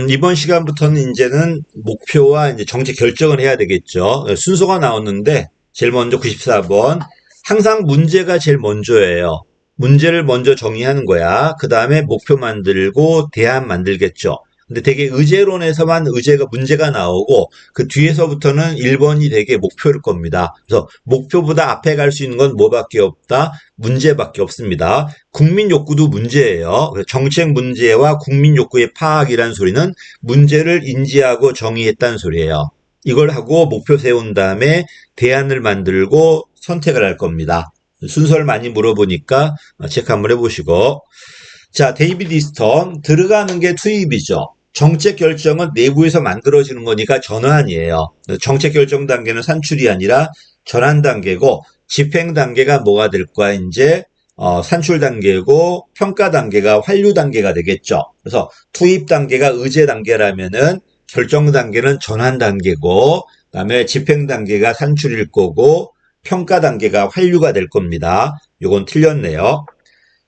이번 시간부터는 이제는 목표와 이제 정책 결정을 해야 되겠죠. 순서가 나왔는데, 제일 먼저 94번. 항상 문제가 제일 먼저예요. 문제를 먼저 정의하는 거야. 그 다음에 목표 만들고 대안 만들겠죠. 근데 되게 의제론에서만 의제가 문제가 나오고 그 뒤에서부터는 1번이 되게 목표일 겁니다. 그래서 목표보다 앞에 갈 수 있는 건 뭐밖에 없다? 문제밖에 없습니다. 국민 욕구도 문제예요. 정책 문제와 국민 욕구의 파악이라는 소리는 문제를 인지하고 정의했다는 소리예요. 이걸 하고 목표 세운 다음에 대안을 만들고 선택을 할 겁니다. 순서를 많이 물어보니까 체크 한번 해보시고. 자, 데이비드 이스턴, 들어가는 게 투입이죠. 정책 결정은 내부에서 만들어지는 거니까 전환이에요. 정책 결정 단계는 산출이 아니라 전환 단계고, 집행 단계가 뭐가 될 거야, 이제? 산출 단계고, 평가 단계가 환류 단계가 되겠죠. 그래서 투입 단계가 의제 단계라면은, 결정 단계는 전환 단계고, 그다음에 집행 단계가 산출일 거고, 평가 단계가 환류가 될 겁니다. 요건 틀렸네요.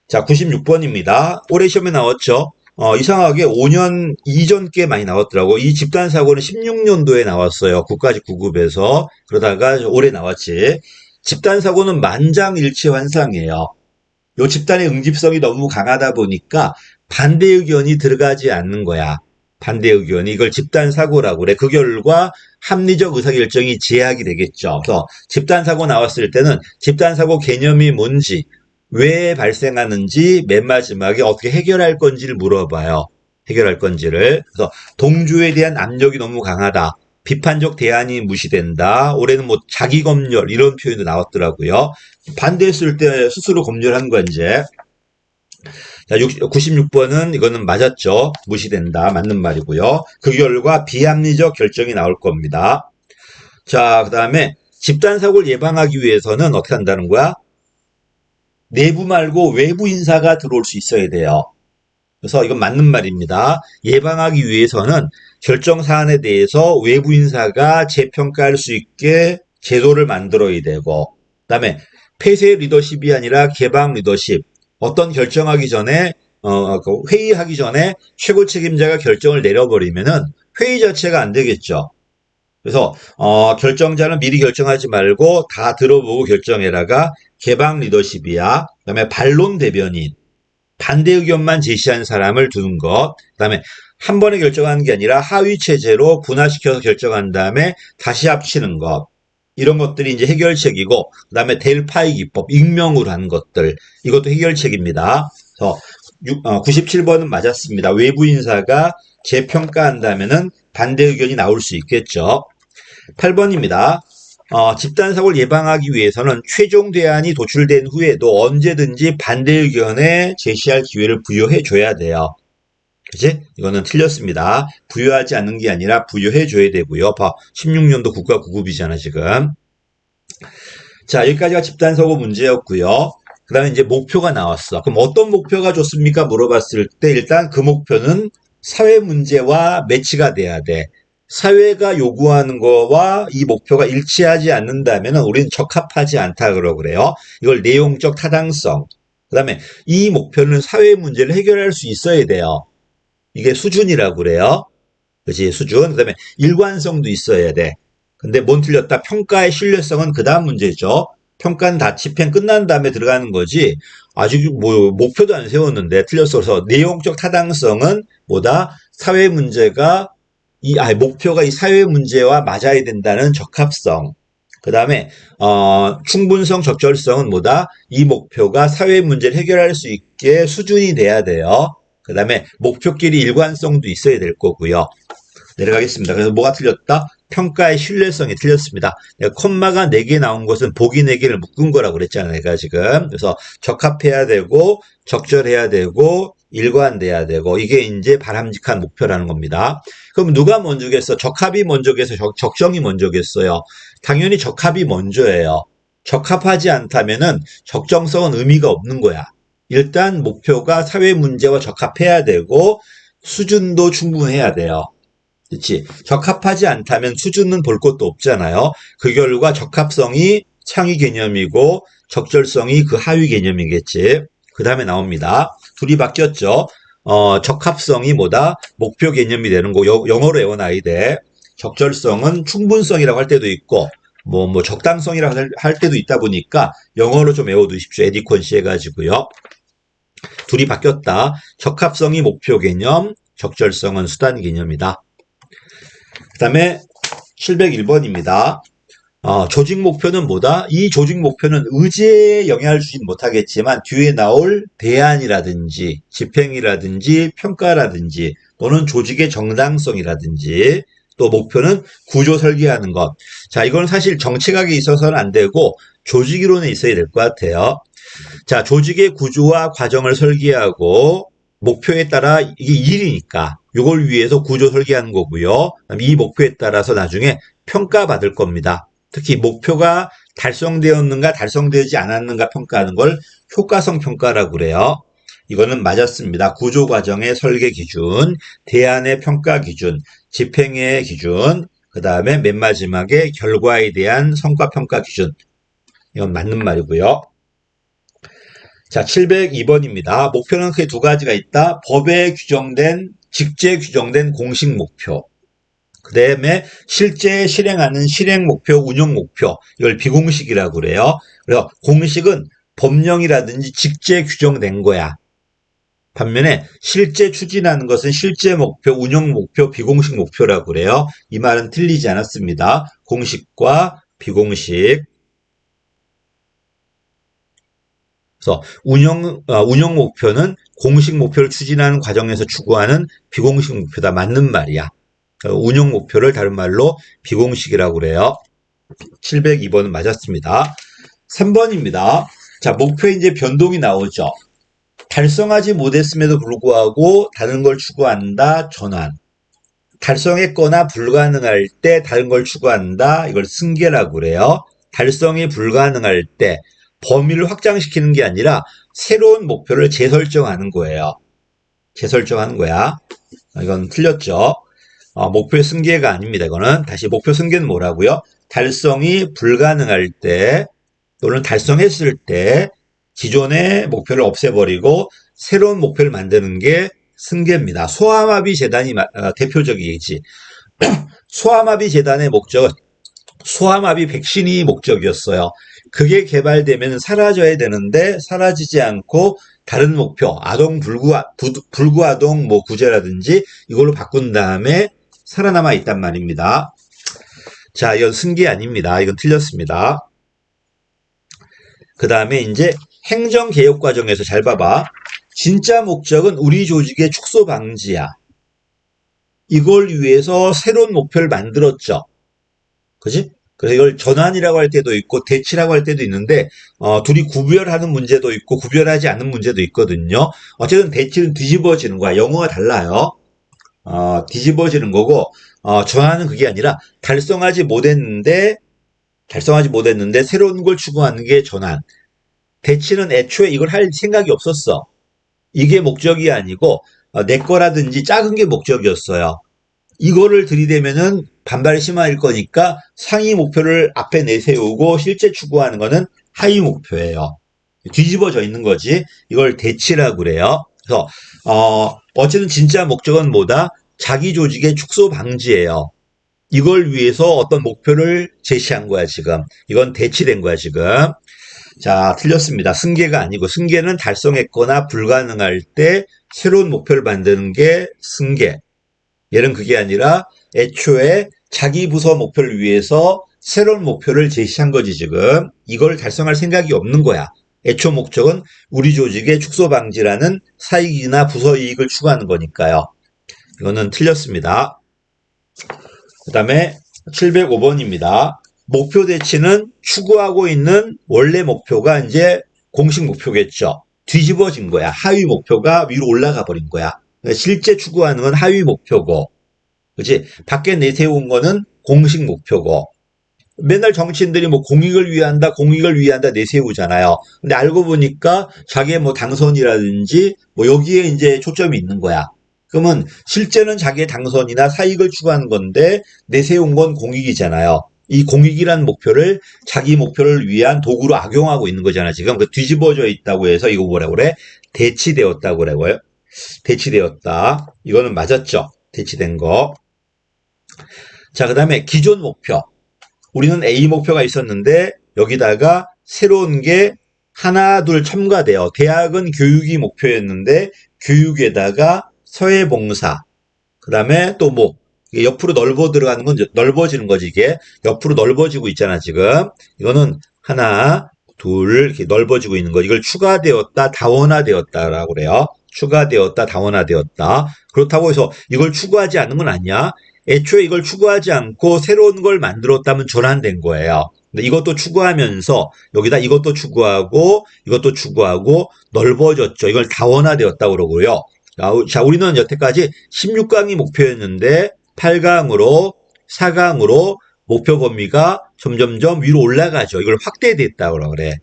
자, 96번입니다. 올해 시험에 나왔죠. 이상하게 5년 이전 게 많이 나왔더라고. 이 집단 사고는 16년도에 나왔어요. 국가직 9급에서. 그러다가 올해 나왔지. 집단 사고는 만장일치 환상이에요. 요 집단의 응집성이 너무 강하다 보니까 반대 의견이 들어가지 않는 거야. 반대 의견이 이걸 집단 사고라고 그래. 그 결과 합리적 의사결정이 제약이 되겠죠. 그래서 집단 사고 나왔을 때는 집단 사고 개념이 뭔지, 왜 발생하는지, 맨 마지막에 어떻게 해결할 건지를 물어봐요. 해결할 건지를. 그래서 동조에 대한 압력이 너무 강하다. 비판적 대안이 무시된다. 올해는 뭐 자기 검열 이런 표현도 나왔더라고요. 반대했을 때 스스로 검열한 건지. 자, 96번은 이거는 맞았죠. 무시된다. 맞는 말이고요. 그 결과 비합리적 결정이 나올 겁니다. 자, 그 다음에 집단 사고를 예방하기 위해서는 어떻게 한다는 거야? 내부 말고 외부 인사가 들어올 수 있어야 돼요. 그래서 이건 맞는 말입니다. 예방하기 위해서는 결정 사안에 대해서 외부 인사가 재평가할 수 있게 제도를 만들어야 되고, 그다음에 폐쇄 리더십이 아니라 개방 리더십. 어떤 결정하기 전에 회의하기 전에 최고 책임자가 결정을 내려버리면은 회의 자체가 안 되겠죠. 그래서 결정자는 미리 결정하지 말고 다 들어보고 결정해라가 개방 리더십이야. 그다음에 반론 대변인. 반대 의견만 제시한 사람을 두는 것. 그다음에 한 번에 결정하는 게 아니라 하위 체제로 분화시켜서 결정한 다음에 다시 합치는 것. 이런 것들이 이제 해결책이고, 그다음에 델파이 기법, 익명으로 하는 것들. 이것도 해결책입니다. 그래서 97번은 맞았습니다. 외부 인사가 재평가한다면은 반대 의견이 나올 수 있겠죠. 8번입니다. 집단 사고를 예방하기 위해서는 최종 대안이 도출된 후에도 언제든지 반대 의견에 제시할 기회를 부여해 줘야 돼요. 그치? 이거는 틀렸습니다. 부여하지 않는 게 아니라 부여해 줘야 되고요. 16년도 국가 9급이잖아, 지금. 자, 여기까지가 집단 사고 문제였고요. 그 다음에 이제 목표가 나왔어. 그럼 어떤 목표가 좋습니까? 물어봤을 때 일단 그 목표는 사회 문제와 매치가 돼야 돼. 사회가 요구하는 거와 이 목표가 일치하지 않는다면 우리는 적합하지 않다 그래요. 이걸 내용적 타당성. 그 다음에 이 목표는 사회 문제를 해결할 수 있어야 돼요. 이게 수준이라고 그래요. 그렇지, 수준. 그 다음에 일관성도 있어야 돼. 근데 뭔 틀렸다? 평가의 신뢰성은 그 다음 문제죠. 평가는 다 집행 끝난 다음에 들어가는 거지. 아직 뭐 목표도 안 세웠는데 틀렸어서 내용적 타당성은 뭐다? 사회 문제가 목표가 이 사회 문제와 맞아야 된다는 적합성. 그 다음에 충분성, 적절성은 뭐다? 이 목표가 사회 문제를 해결할 수 있게 수준이 돼야 돼요. 그 다음에 목표끼리 일관성도 있어야 될 거고요. 내려가겠습니다. 그래서 뭐가 틀렸다? 평가의 신뢰성이 틀렸습니다. 콤마가 4개 나온 것은 보기 4개를 묶은 거라고 그랬잖아요. 내가 지금. 그래서 적합해야 되고, 적절해야 되고, 일관돼야 되고, 이게 이제 바람직한 목표라는 겁니다. 그럼 누가 먼저겠어? 적합이 먼저겠어요? 적정이 먼저겠어요? 당연히 적합이 먼저예요. 적합하지 않다면은 적정성은 의미가 없는 거야. 일단 목표가 사회 문제와 적합해야 되고, 수준도 충분해야 돼요. 그렇지. 적합하지 않다면 수준은 볼 것도 없잖아요. 그 결과 적합성이 창의 개념이고 적절성이 그 하위 개념이겠지. 그 다음에 나옵니다. 둘이 바뀌었죠. 적합성이 뭐다? 목표 개념이 되는 거. 영어로 외워놔야 돼. 적절성은 충분성이라고 할 때도 있고, 적당성이라고 할 때도 있다 보니까 영어로 좀 외워두십시오. 에디퀀시 해가지고요. 둘이 바뀌었다. 적합성이 목표 개념, 적절성은 수단 개념이다. 그 다음에 701번입니다. 조직 목표는 뭐다? 이 조직 목표는 의제에 영향을 주진 못하겠지만 뒤에 나올 대안이라든지 집행이라든지 평가라든지 또는 조직의 정당성이라든지 또 목표는 구조 설계하는 것. 자, 이건 사실 정책학에 있어서는 안 되고 조직이론에 있어야 될 것 같아요. 자, 조직의 구조와 과정을 설계하고 목표에 따라 이게 일이니까 이걸 위해서 구조 설계하는 거고요. 이 목표에 따라서 나중에 평가받을 겁니다. 특히 목표가 달성되었는가 달성되지 않았는가 평가하는 걸 효과성 평가라고 그래요. 이거는 맞았습니다. 구조 과정의 설계 기준, 대안의 평가 기준, 집행의 기준, 그 다음에 맨 마지막에 결과에 대한 성과 평가 기준. 이건 맞는 말이고요. 자, 702번입니다. 목표는 크게 두 가지가 있다. 법에 규정된, 직제 규정된 공식 목표. 그 다음에 실제 실행하는 실행 목표, 운영 목표. 이걸 비공식이라고 그래요. 그래서 공식은 법령이라든지 직제 규정된 거야. 반면에 실제 추진하는 것은 실제 목표, 운영 목표, 비공식 목표라고 그래요. 이 말은 틀리지 않았습니다. 공식과 비공식. 그래서 운영 목표는 공식 목표를 추진하는 과정에서 추구하는 비공식 목표다. 맞는 말이야. 운영 목표를 다른 말로 비공식이라고 그래요. 702번은 맞았습니다. 3번입니다. 자, 목표에 이제 변동이 나오죠. 달성하지 못했음에도 불구하고 다른 걸 추구한다. 전환. 달성했거나 불가능할 때 다른 걸 추구한다. 이걸 승계라고 그래요. 달성이 불가능할 때 범위를 확장시키는 게 아니라 새로운 목표를 재설정하는 거예요. 재설정하는 거야. 이건 틀렸죠. 목표 승계가 아닙니다. 이거는 다시 목표 승계는 뭐라고요? 달성이 불가능할 때 또는 달성했을 때 기존의 목표를 없애버리고 새로운 목표를 만드는 게 승계입니다. 소아마비 재단이 대표적이지. 소아마비 재단의 목적은 소아마비 백신이 목적이었어요. 그게 개발되면 사라져야 되는데 사라지지 않고 다른 목표, 아동 불구아동 구제라든지 이걸로 바꾼 다음에 살아남아 있단 말입니다. 자, 이건 승계 아닙니다. 이건 틀렸습니다. 그 다음에 이제 행정개혁 과정에서 잘 봐봐. 진짜 목적은 우리 조직의 축소 방지야. 이걸 위해서 새로운 목표를 만들었죠. 그지? 그래서 이걸 전환이라고 할 때도 있고 대치라고 할 때도 있는데 둘이 구별하는 문제도 있고 구별하지 않는 문제도 있거든요. 어쨌든 대치는 뒤집어지는 거야. 영어가 달라요. 뒤집어지는 거고 전환은 그게 아니라 달성하지 못했는데 새로운 걸 추구하는 게 전환. 대치는 애초에 이걸 할 생각이 없었어. 이게 목적이 아니고 내 거라든지 작은 게 목적이었어요. 이거를 들이대면은 반발이 심할 거니까 상위 목표를 앞에 내세우고 실제 추구하는 거는 하위 목표예요. 뒤집어져 있는 거지. 이걸 대치라고 그래요. 그래서 어쨌든 진짜 목적은 뭐다? 자기 조직의 축소 방지예요. 이걸 위해서 어떤 목표를 제시한 거야, 지금. 이건 대치된 거야, 지금. 자, 틀렸습니다. 승계가 아니고 승계는 달성했거나 불가능할 때 새로운 목표를 만드는 게 승계. 얘는 그게 아니라 애초에 자기 부서 목표를 위해서 새로운 목표를 제시한 거지, 지금. 이걸 달성할 생각이 없는 거야. 애초 목적은 우리 조직의 축소 방지라는 사익이나 부서 이익을 추구하는 거니까요. 이거는 틀렸습니다. 그 다음에 705번입니다. 목표 대치는 추구하고 있는 원래 목표가 이제 공식 목표겠죠. 뒤집어진 거야. 하위 목표가 위로 올라가 버린 거야. 실제 추구하는 건 하위 목표고, 그치? 밖에 내세운 거는 공식 목표고, 맨날 정치인들이 공익을 위한다 내세우잖아요. 근데 알고 보니까 자기의 당선이라든지 여기에 이제 초점이 있는 거야. 그러면 실제는 자기의 당선이나 사익을 추구하는 건데 내세운 건 공익이잖아요. 이 공익이란 목표를 자기 목표를 위한 도구로 악용하고 있는 거잖아, 지금. 그 뒤집어져 있다고 해서 이거 뭐라고 그래? 대치되었다고 그래요. 대치되었다. 이거는 맞았죠. 대치된 거. 자, 그 다음에 기존 목표. 우리는 A 목표가 있었는데 여기다가 새로운 게 하나, 둘 첨가돼요. 대학은 교육이 목표였는데 교육에다가 사회봉사. 그 다음에 또 뭐, 옆으로 넓어 들어가는 건 넓어지는 거지, 이게. 옆으로 넓어지고 있잖아, 지금. 이거는 하나, 둘, 이렇게 넓어지고 있는 거. 이걸 추가되었다, 다원화되었다라고 그래요. 추가되었다, 다원화되었다. 그렇다고 해서 이걸 추구하지 않는 건 아니야. 애초에 이걸 추구하지 않고 새로운 걸 만들었다면 전환된 거예요. 근데 이것도 추구하면서 여기다 이것도 추구하고 넓어졌죠. 이걸 다원화되었다고 그러고요. 자, 우리는 여태까지 16강이 목표였는데 8강으로 4강으로 목표 범위가 점점점 위로 올라가죠. 이걸 확대됐다고 그래.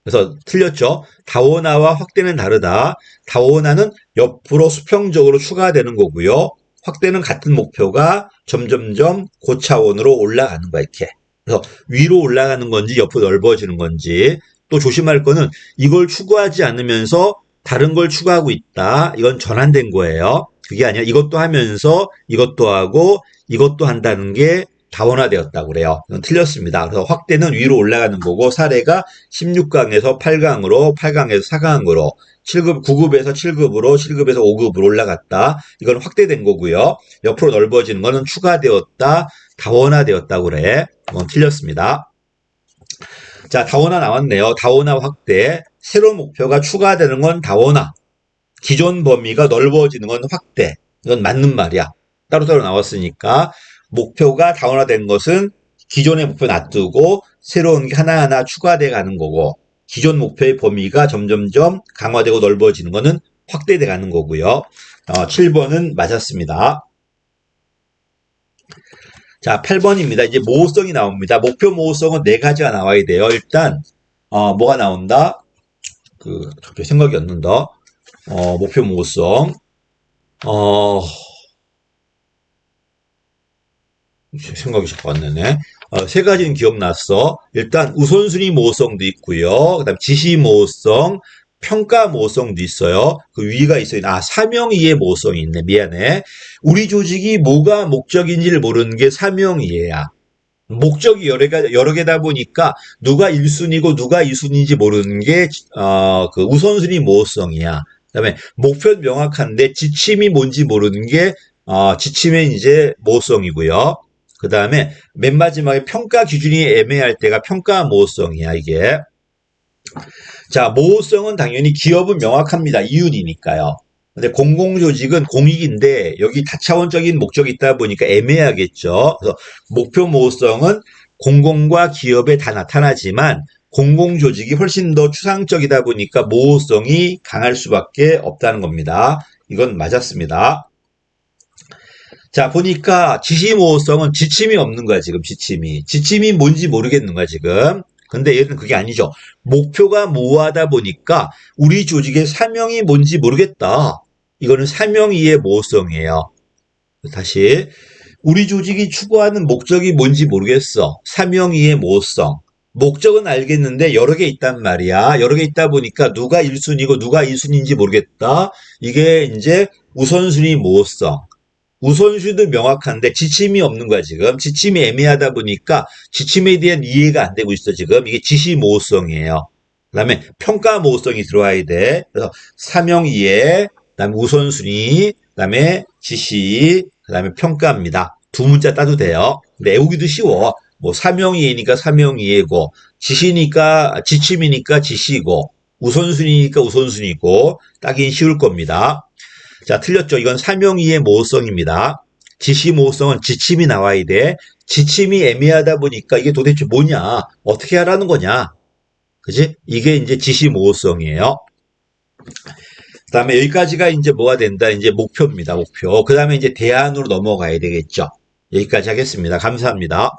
그래서 틀렸죠. 다원화와 확대는 다르다. 다원화는 옆으로 수평적으로 추가되는 거고요. 확대는 같은 목표가 점점점 고차원으로 올라가는 거야, 이렇게. 그래서 위로 올라가는 건지 옆으로 넓어지는 건지. 또 조심할 거는 이걸 추구하지 않으면서 다른 걸 추구하고 있다. 이건 전환된 거예요. 그게 아니라 이것도 하면서 이것도 하고 이것도 한다는 게 다원화되었다고 그래요. 이건 틀렸습니다. 그래서 확대는 위로 올라가는 거고 사례가 16강에서 8강으로 8강에서 4강으로 7급 9급에서 7급으로 7급에서 5급으로 올라갔다. 이건 확대된 거고요. 옆으로 넓어지는 거는 추가되었다. 다원화되었다고 그래. 이건 틀렸습니다. 자, 다원화 나왔네요. 다원화 확대. 새로운 목표가 추가되는 건 다원화. 기존 범위가 넓어지는 건 확대. 이건 맞는 말이야. 따로따로 나왔으니까 목표가 다원화된 것은 기존의 목표 놔두고 새로운 게 하나하나 추가돼 가는 거고 기존 목표의 범위가 점점점 강화되고 넓어지는 거는 확대돼 가는 거고요. 7번은 맞았습니다. 자, 8번입니다. 이제 모호성이 나옵니다. 목표 모호성은 네 가지가 나와야 돼요. 일단 뭐가 나온다? 갑자기 생각이 안 난다. 목표 모호성. 생각이 자꾸 안 나네. 세 가지는 기억났어. 일단 우선순위 모호성도 있고요. 그다음 지시 모호성, 평가 모호성도 있어요. 그 위가 있어요. 사명이해 모호성이 있네. 미안해. 우리 조직이 뭐가 목적인지를 모르는 게 사명이해야. 목적이 여러 개다 보니까 누가 1순위고 누가 2순위인지 모르는 게 그 우선순위 모호성이야. 그다음에 목표는 명확한데 지침이 뭔지 모르는 게 지침의 이제 모호성이고요. 그 다음에 맨 마지막에 평가 기준이 애매할 때가 평가 모호성이야, 이게. 자, 모호성은 당연히 기업은 명확합니다. 이윤이니까요. 근데 공공조직은 공익인데 여기 다차원적인 목적이 있다 보니까 애매하겠죠. 그래서 목표 모호성은 공공과 기업에 다 나타나지만 공공조직이 훨씬 더 추상적이다 보니까 모호성이 강할 수밖에 없다는 겁니다. 이건 맞았습니다. 자, 보니까 지시 모호성은 지침이 없는 거야, 지금 지침이. 지침이 뭔지 모르겠는 거야, 지금. 근데 얘는 그게 아니죠. 목표가 모호하다 보니까 우리 조직의 사명이 뭔지 모르겠다. 이거는 사명이의 모호성이에요. 다시. 우리 조직이 추구하는 목적이 뭔지 모르겠어. 사명이의 모호성. 목적은 알겠는데 여러 개 있단 말이야. 여러 개 있다 보니까 누가 1순위고 누가 2순위인지 모르겠다. 이게 이제 우선순위 모호성. 우선순위도 명확한데 지침이 없는 거야, 지금. 지침이 애매하다 보니까 지침에 대한 이해가 안 되고 있어, 지금. 이게 지시 모호성이에요. 그 다음에 평가 모호성이 들어와야 돼. 그래서 사명 이해, 그 다음에 우선순위, 그 다음에 지시, 그 다음에 평가입니다. 두 문자 따도 돼요. 근데 외우기도 쉬워. 뭐 사명 이해니까 사명 이해고, 지시니까, 지침이니까 지시고, 우선순위니까 우선순위고, 따긴 쉬울 겁니다. 자, 틀렸죠. 이건 사명이의 모호성입니다. 지시 모호성은 지침이 나와야 돼. 지침이 애매하다 보니까 이게 도대체 뭐냐? 어떻게 하라는 거냐? 그지? 이게 이제 지시 모호성이에요. 그 다음에 여기까지가 이제 뭐가 된다? 이제 목표입니다. 목표. 그 다음에 이제 대안으로 넘어가야 되겠죠. 여기까지 하겠습니다. 감사합니다.